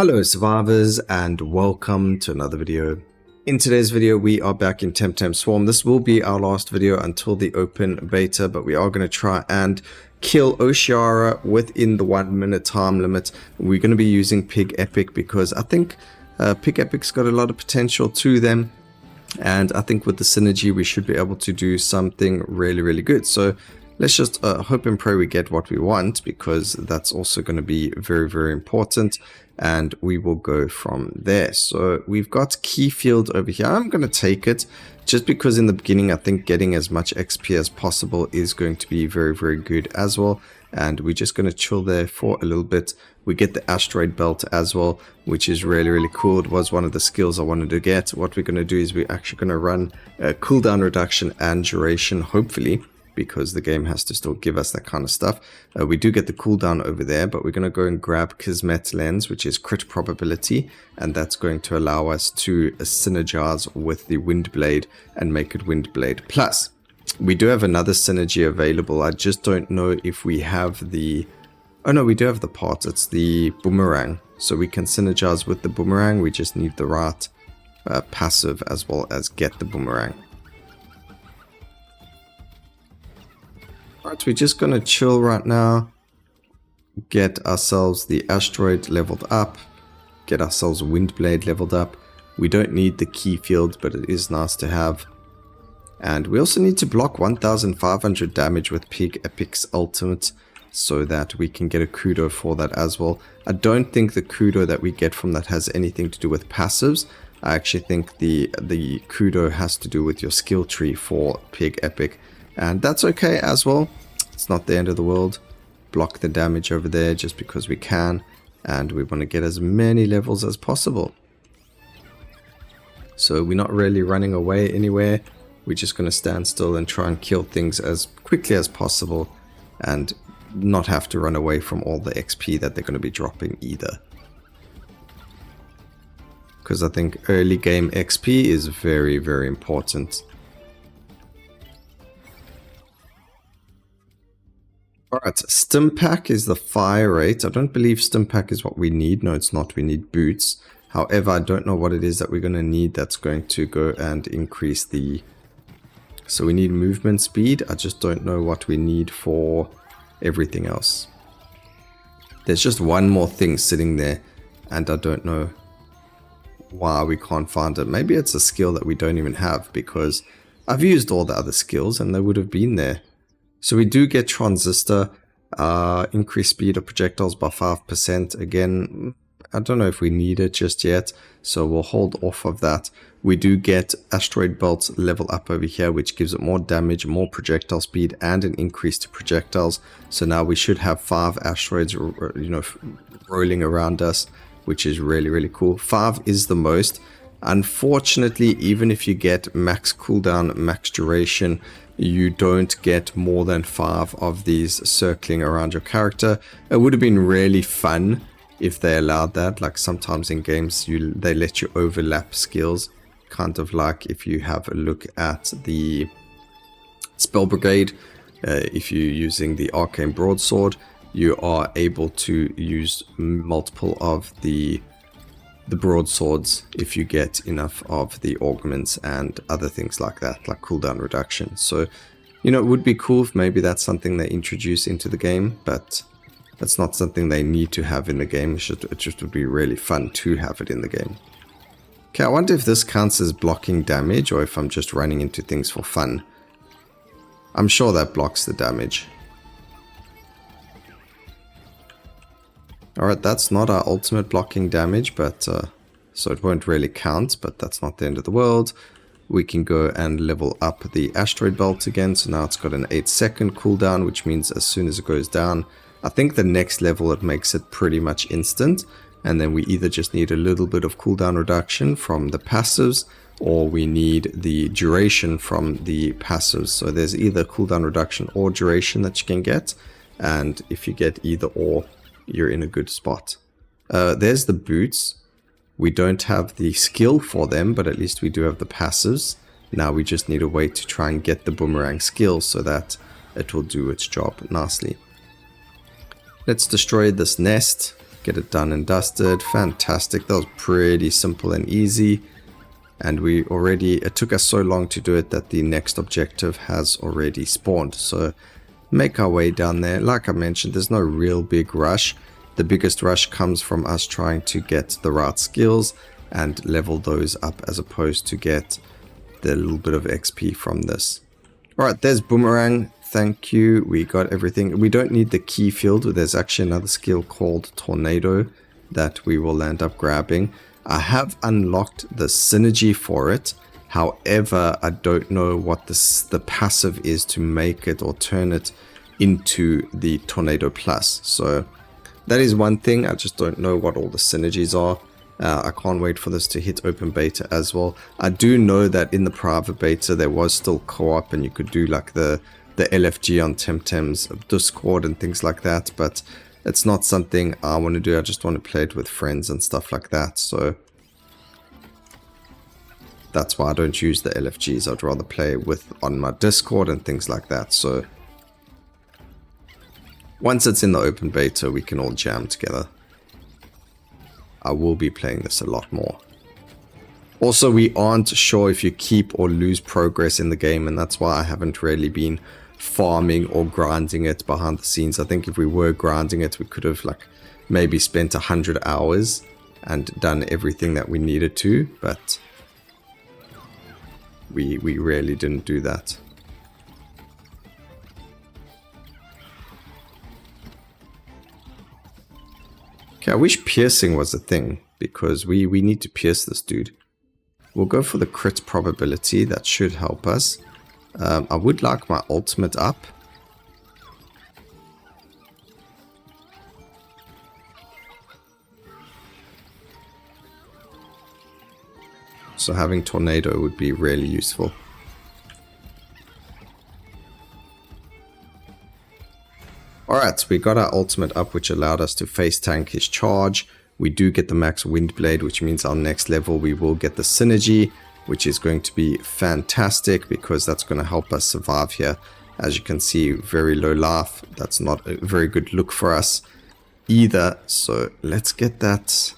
Hello survivors and welcome to another video. In today's video we are back in Temtem Swarm. This will be our last video until the open beta, but we are going to try and kill Oshiara within the 1 minute time limit. We're going to be using Pigepic because I think Pigepic's got a lot of potential to them, and I think with the synergy we should be able to do something really good. So let's just hope and pray we get what we want, because that's also going to be very important, and we will go from there. So we've got key field over here. I'm going to take it just because in the beginning I think getting as much XP as possible is going to be very good as well, and we're just going to chill there for a little bit. We get the asteroid belt as well, which is really cool. It was one of the skills I wanted to get. What we're going to do is we're actually going to run a cooldown reduction and duration, hopefully, because the game has to still give us that kind of stuff. We do get the cooldown over there, but we're going to go and grab Kismet Lens, which is crit probability, and that's going to allow us to synergize with the Wind Blade and make it Wind Blade Plus. We do have another synergy available. I just don't know if we have the... Oh no, we do have the part. It's the boomerang. So we can synergize with the boomerang. We just need the right passive as well as get the boomerang. Alright, we're just going to chill right now, get ourselves the asteroid leveled up, get ourselves Windblade leveled up. We don't need the key field, but it is nice to have. And we also need to block 1500 damage with Pigepic's ultimate, so that we can get a kudo for that as well. I don't think the kudo that we get from that has anything to do with passives. I actually think the kudo has to do with your skill tree for Pigepic. And that's okay as well. It's not the end of the world. Block the damage over there just because we can. And we want to get as many levels as possible. So we're not really running away anywhere. We're just going to stand still and try and kill things as quickly as possible. And not have to run away from all the XP that they're going to be dropping either. Because I think early game XP is very important. Alright, Stimpack is the fire rate. I don't believe Stimpack is what we need. No, it's not. We need boots. However, I don't know what it is that we're going to need that's going to go and increase the... So we need movement speed. I just don't know what we need for everything else. There's just one more thing sitting there, and I don't know why we can't find it. Maybe it's a skill that we don't even have, because I've used all the other skills and they would have been there. So we do get Transistor, increase speed of projectiles by 5%. Again, I don't know if we need it just yet, so we'll hold off of that. We do get Asteroid Belt level up over here, which gives it more damage, more projectile speed, and an increase to projectiles. So now we should have 5 asteroids, rolling around us, which is really cool. 5 is the most. Unfortunately, even if you get max cooldown, max duration, you don't get more than 5 of these circling around your character. It would have been really fun if they allowed that. Like sometimes in games they let you overlap skills, kind of like if you have a look at the Spell Brigade. If you're using the Arcane Broadsword, you are able to use multiple of the broadswords if you get enough of the augments and other things like that, like cooldown reduction. So, it would be cool if maybe that's something they introduce into the game, but that's not something they need to have in the game. It just would be really fun to have it in the game. Okay, I wonder if this counts as blocking damage, or if I'm just running into things for fun. I'm sure that blocks the damage. Alright, that's not our ultimate blocking damage, but so it won't really count, but that's not the end of the world. We can go and level up the asteroid belt again, so now it's got an 8-second cooldown, which means as soon as it goes down, I think the next level it makes it pretty much instant, and then we either just need a little bit of cooldown reduction from the passives, or we need the duration from the passives. So there's either cooldown reduction or duration that you can get, and if you get either or, you're in a good spot. There's the boots. We don't have the skill for them, but at least we do have the passives. Now we just need a way to try and get the boomerang skill so that it will do its job nicely. Let's destroy this nest. Get it done and dusted. Fantastic. That was pretty simple and easy. And we already, it took us so long to do it that the next objective has already spawned. So make our way down there. Like I mentioned, there's no real big rush. The biggest rush comes from us trying to get the right skills and level those up as opposed to get the little bit of XP from this. Alright, there's Boomerang. Thank you. We got everything. We don't need the key field. There's actually another skill called Tornado that we will end up grabbing. I have unlocked the synergy for it. However, I don't know what the passive is to make it or turn it into the Tornado Plus. So that is one thing. I just don't know what all the synergies are. I can't wait for this to hit open beta as well. I do know that in the private beta there was still co-op and you could do like the LFG on Temtem's Discord and things like that, but it's not something I want to do. I just want to play it with friends and stuff like that. So that's why I don't use the LFGs. I'd rather play with on my Discord and things like that. So once it's in the open beta, we can all jam together. I will be playing this a lot more. Also, we aren't sure if you keep or lose progress in the game, and that's why I haven't really been farming or grinding it behind the scenes. I think if we were grinding it, we could have like maybe spent 100 hours and done everything that we needed to, but we really didn't do that. Okay, I wish piercing was a thing, because we need to pierce this dude. We'll go for the crit probability. That should help us. I would like my ultimate up. So having Tornado would be really useful. Alright, we got our ultimate up, which allowed us to face tank his charge. We do get the max wind blade, which means our next level we will get the synergy, which is going to be fantastic because that's going to help us survive here. As you can see, very low life. That's not a very good look for us either. So let's get that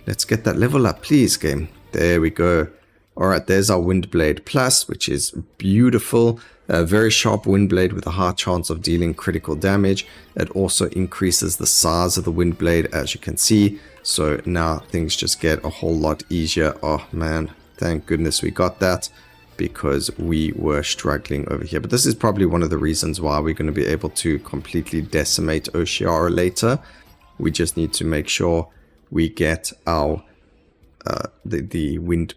level up, please, game. There we go. Alright, there's our wind blade plus, which is beautiful. A very sharp wind blade with a high chance of dealing critical damage. It also increases the size of the wind blade, as you can see. So now things just get a whole lot easier. Oh man, thank goodness we got that, because we were struggling over here. But this is probably one of the reasons why we're going to be able to completely decimate Oshiara later. We just need to make sure we get our the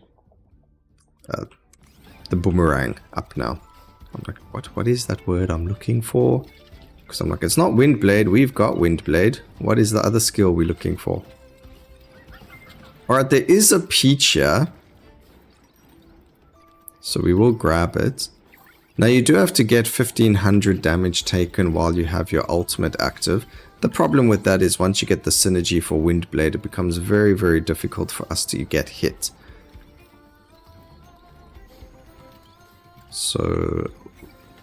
boomerang up now. I'm like, what is that word I'm looking for? Because I'm like, it's not wind blade. We've got wind blade. What is the other skill we're looking for? Alright, there is a peach here. So we will grab it. Now you do have to get 1500 damage taken while you have your ultimate active. The problem with that is once you get the synergy for wind blade, it becomes very, very difficult for us to get hit. So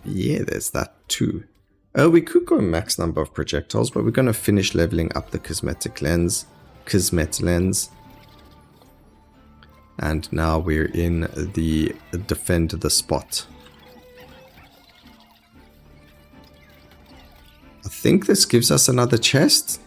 yeah, there's that too. We could go max number of projectiles, but we're going to finish leveling up the Kismet lens. And now we're in the defend the spot. I think this gives us another chest.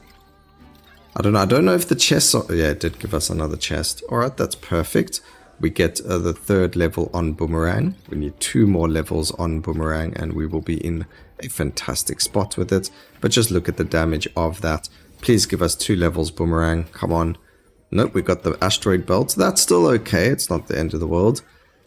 I don't know if the chests are... Yeah, it did give us another chest. Alright, that's perfect. We get the third level on Boomerang. We need 2 more levels on Boomerang and we will be in a fantastic spot with it. But just look at the damage of that. Please give us 2 levels, Boomerang. Come on. Nope, we got the asteroid belt. That's still okay. It's not the end of the world.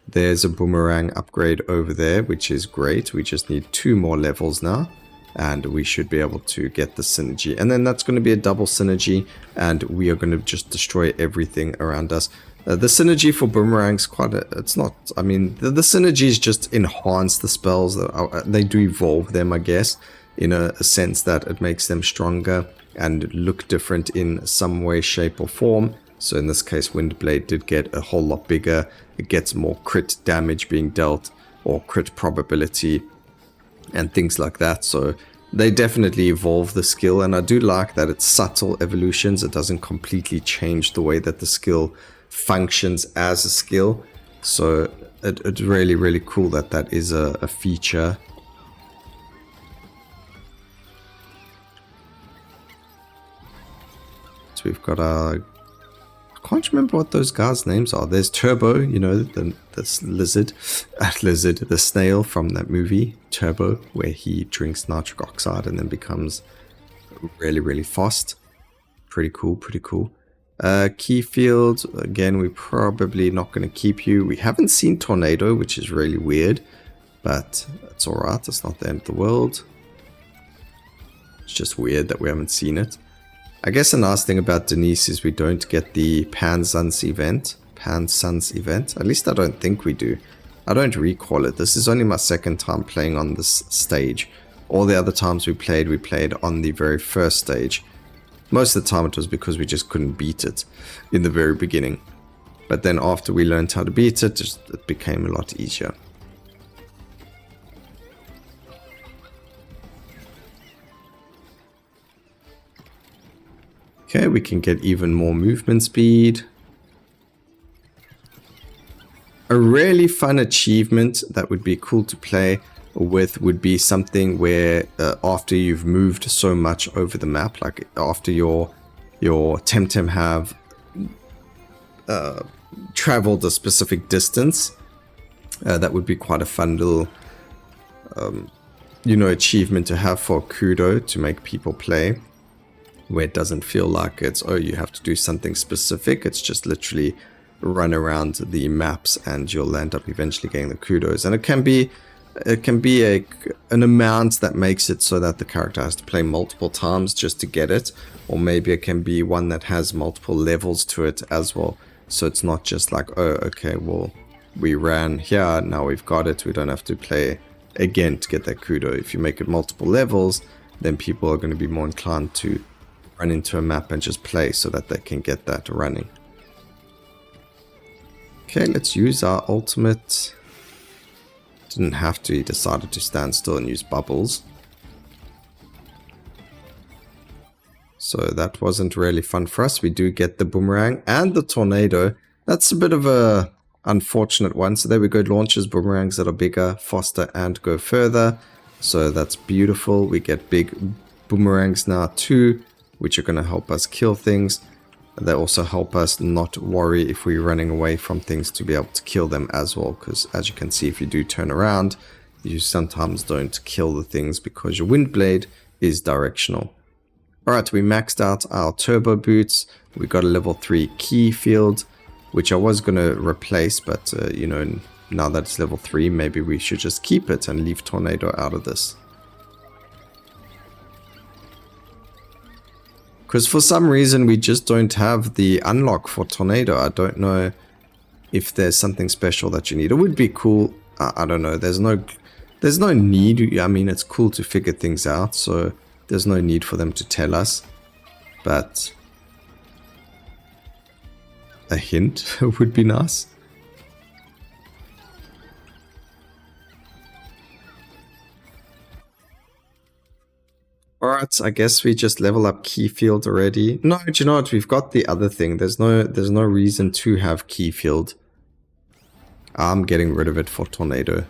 There's a Boomerang upgrade over there, which is great. We just need 2 more levels now. And we should be able to get the synergy. And then that's going to be a double synergy. And we are going to just destroy everything around us. The synergy for Boomerang's quite a... It's not... I mean, the synergies just enhance the spells. They do evolve them, I guess. In a sense that it makes them stronger and look different in some way, shape or form. So in this case, Windblade did get a whole lot bigger. It gets more crit damage being dealt. Or crit probability. And things like that. So they definitely evolve the skill, and I do like that it's subtle evolutions. It doesn't completely change the way that the skill functions as a skill. So it's really, really cool that that is a feature. So we've got our... I can't remember what those guys' names are. There's Turbo, you know, this lizard, the snail from that movie, Turbo, where he drinks nitric oxide and then becomes really, really fast. Pretty cool, pretty cool. Key field, again, we're probably not going to keep you. We haven't seen Tornado, which is really weird, but it's alright. It's not the end of the world. It's just weird that we haven't seen it. I guess a nice thing about Denise is we don't get the Pan-Suns event. At least I don't think we do. I don't recall it. This is only my second time playing on this stage. All the other times we played on the very first stage. Most of the time it was because we just couldn't beat it in the very beginning. But then after we learned how to beat it, it became a lot easier. Okay, we can get even more movement speed. A really fun achievement that would be cool to play with would be something where after you've moved so much over the map, like after your Temtem have traveled a specific distance, that would be quite a fun little achievement to have for Kudo to make people play, where it doesn't feel like it's, oh, you have to do something specific. It's just literally run around the maps and you'll end up eventually getting the kudos. And it can be an amount that makes it so that the character has to play multiple times just to get it, or maybe it can be one that has multiple levels to it as well. So it's not just like, oh, okay, well, we ran here, now we've got it, we don't have to play again to get that kudo. If you make it multiple levels, then people are going to be more inclined to run into a map and just play so that they can get that running. Okay, let's use our ultimate. Didn't have to, he decided to stand still and use bubbles. So that wasn't really fun for us. We do get the boomerang and the tornado. That's a bit of a unfortunate one. So there we go, launches boomerangs that are bigger, faster, and go further. So that's beautiful. We get big boomerangs now too, which are going to help us kill things. They also help us not worry if we're running away from things to be able to kill them as well. Because as you can see, if you do turn around, you sometimes don't kill the things because your wind blade is directional. Alright, we maxed out our turbo boots. We got a level 3 key field, which I was going to replace. But, now that it's level 3, maybe we should just keep it and leave tornado out of this. Because for some reason we just don't have the unlock for tornado. I don't know if there's something special that you need. It would be cool. I don't know. There's no need. I mean, it's cool to figure things out, so there's no need for them to tell us. But a hint would be nice. Alright, I guess we just level up key field already. No, do you know what? We've got the other thing. There's no reason to have key field. I'm getting rid of it for tornado.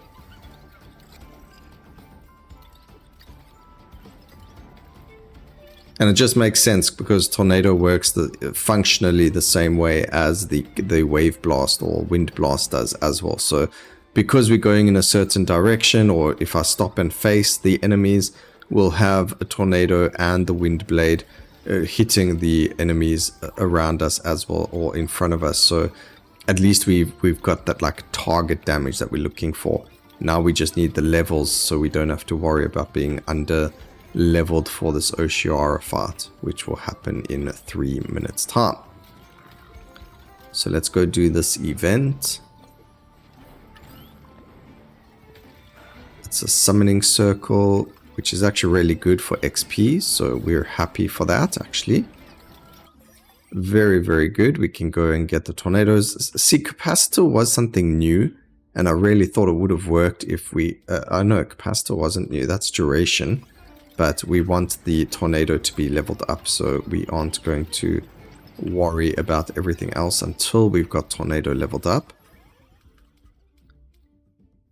And it just makes sense because tornado works functionally the same way as the wave blast or wind blast does as well. So because we're going in a certain direction, or if I stop and face the enemies, we'll have a tornado and the wind blade hitting the enemies around us as well, or in front of us. So at least we've got that like target damage that we're looking for. Now we just need the levels so we don't have to worry about being under leveled for this Oshiara fight, which will happen in 3 minutes time. So let's go do this event. It's a summoning circle, which is actually really good for XP, so we're happy for that actually. Very, very good. We can go and get the tornadoes. See, capacitor was something new, and I really thought it would have worked if we... I know, capacitor wasn't new, that's duration. but we want the tornado to be leveled up, so we aren't going to worry about everything else until we've got tornado leveled up.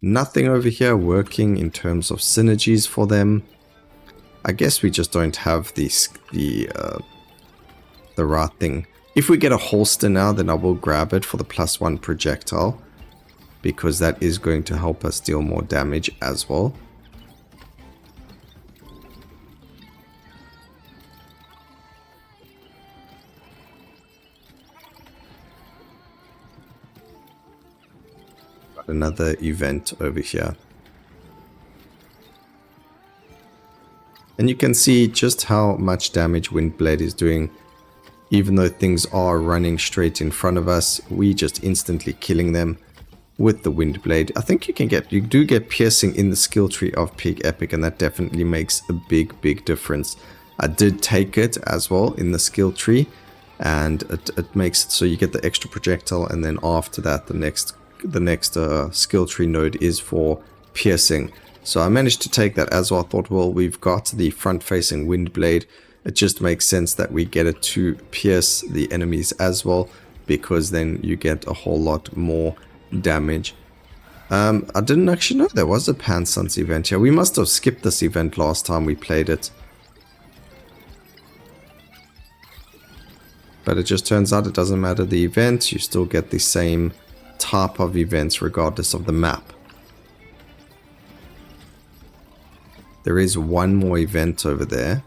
Nothing over here working in terms of synergies for them. I guess we just don't have the right thing. If we get a holster now, then I will grab it for the +1 projectile, because that is going to help us deal more damage as well. Got another event over here. And you can see just how much damage Windblade is doing. Even though things are running straight in front of us, we just instantly killing them with the Windblade. I think you do get piercing in the skill tree of Pigepic, and that definitely makes a big difference. I did take it as well in the skill tree, and it makes it so you get the extra projectile, and then after that the next skill tree node is for piercing. So I managed to take that as well. I thought, well, we've got the front-facing Windblade. It just makes sense that we get it to pierce the enemies as well, because then you get a whole lot more damage. I didn't actually know there was a Pansuns event here. We must have skipped this event last time we played it. But it just turns out it doesn't matter the event, you still get the same type of events regardless of the map. There is one more event over there.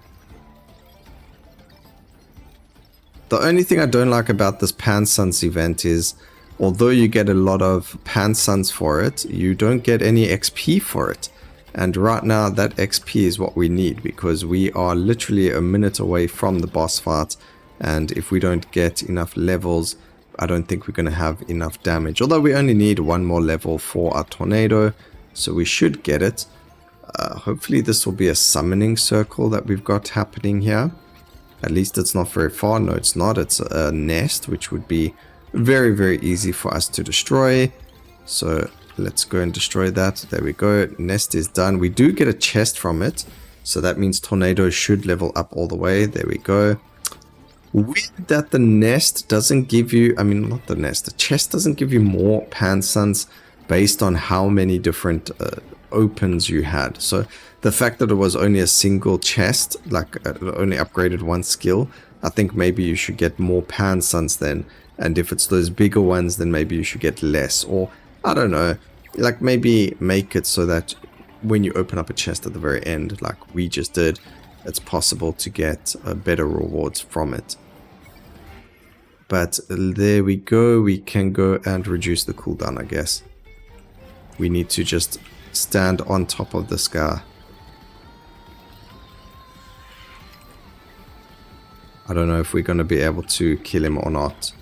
The only thing I don't like about this Pansuns event is, although you get a lot of Pansuns for it, you don't get any XP for it. And right now that XP is what we need, because we are literally a minute away from the boss fight, and if we don't get enough levels, I don't think we're going to have enough damage. Although we only need one more level for our tornado, so we should get it. Hopefully this will be a summoning circle that we've got happening here. At least it's not very far. No, it's not. It's a nest, which would be very easy for us to destroy. So let's go and destroy that. There we go. Nest is done. We do get a chest from it, so that means tornado should level up all the way. There we go. Weird that the nest doesn't give you, I mean, not the nest, the chest doesn't give you more Pansuns based on how many different opens you had. So the fact that it was only a single chest, like only upgraded one skill, I think maybe you should get more Pansuns then. And if it's those bigger ones, then maybe you should get less. Or, I don't know, like maybe make it so that when you open up a chest at the very end, like we just did, it's possible to get better rewards from it. But there we go. We can go and reduce the cooldown, I guess. We need to just stand on top of this guy. I don't know if we're going to be able to kill him or not.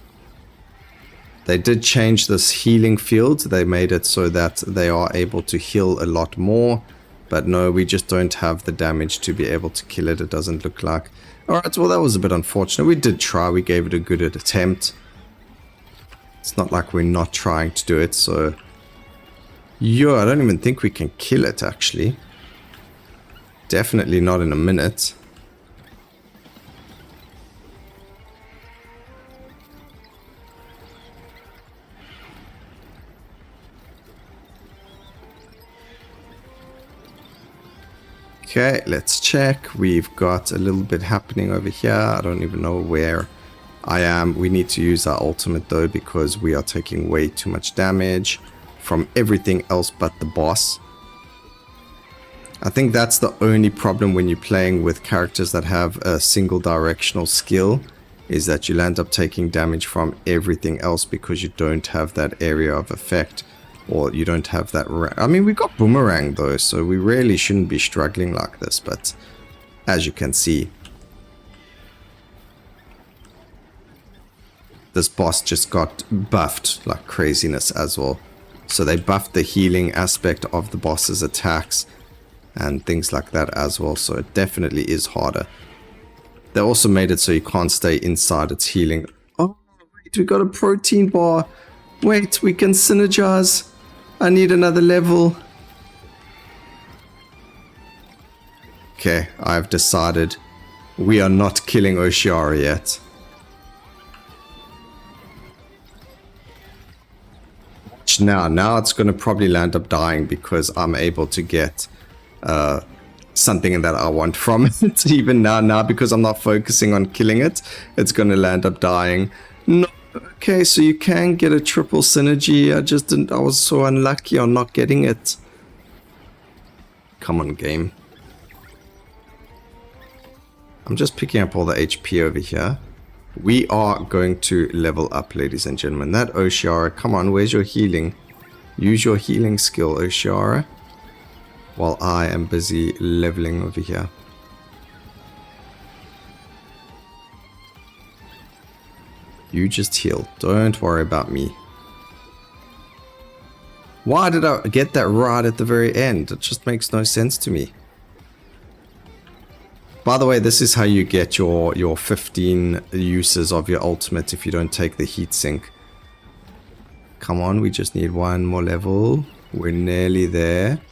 They did change this healing field. They made it so that they are able to heal a lot more. But no, we just don't have the damage to be able to kill it, it doesn't look like. Alright, well that was a bit unfortunate. We did try, we gave it a good attempt. It's not like we're not trying to do it, so... Yo, I don't even think we can kill it actually. Definitely not in a minute. Okay, let's check. We've got a little bit happening over here. I don't even know where I am. We need to use our ultimate though, because we are taking way too much damage from everything else but the boss. I think that's the only problem when you're playing with characters that have a single directional skill, is that you'll end up taking damage from everything else because you don't have that area of effect. Or you don't have that... I mean, we got boomerang though, so we really shouldn't be struggling like this, but as you can see, this boss just got buffed like craziness as well. So they buffed the healing aspect of the boss's attacks and things like that as well, so it definitely is harder. They also made it so you can't stay inside its healing. Oh, wait, we got a protein bar. Wait, we can synergize. I need another level. Okay, I've decided we are not killing Oshiara yet. Now it's going to probably land up dying because I'm able to get something that I want from it. Even now because I'm not focusing on killing it, it's going to land up dying. No. Okay, so you can get a triple synergy. I was so unlucky on not getting it. Come on, game. I'm just picking up all the HP over here. We are going to level up, ladies and gentlemen. That Oshiara, come on, where's your healing? Use your healing skill, Oshiara. While I am busy leveling over here. You just heal. Don't worry about me. Why did I get that right at the very end? It just makes no sense to me. By the way, this is how you get your 15 uses of your ultimate if you don't take the heat sink. Come on, we just need one more level. We're nearly there.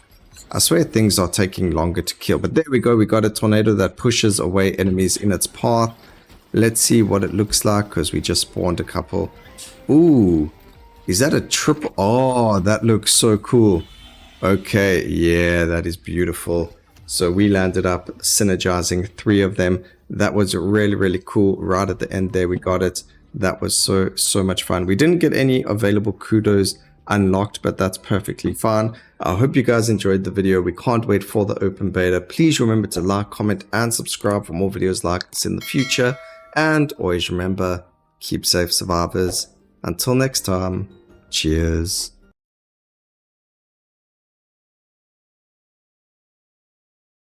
I swear things are taking longer to kill. But there we go. We got a tornado that pushes away enemies in its path. Let's see what it looks like because we just spawned a couple. Ooh, is that a triple? Oh, that looks so cool. Okay, yeah, that is beautiful. So we landed up synergizing 3 of them. That was really, really cool. Right at the end there, we got it. That was so much fun. We didn't get any available kudos unlocked, but that's perfectly fine. I hope you guys enjoyed the video. We can't wait for the open beta. Please remember to like, comment, and subscribe for more videos like this in the future. And always remember, keep safe, survivors. Until next time, cheers.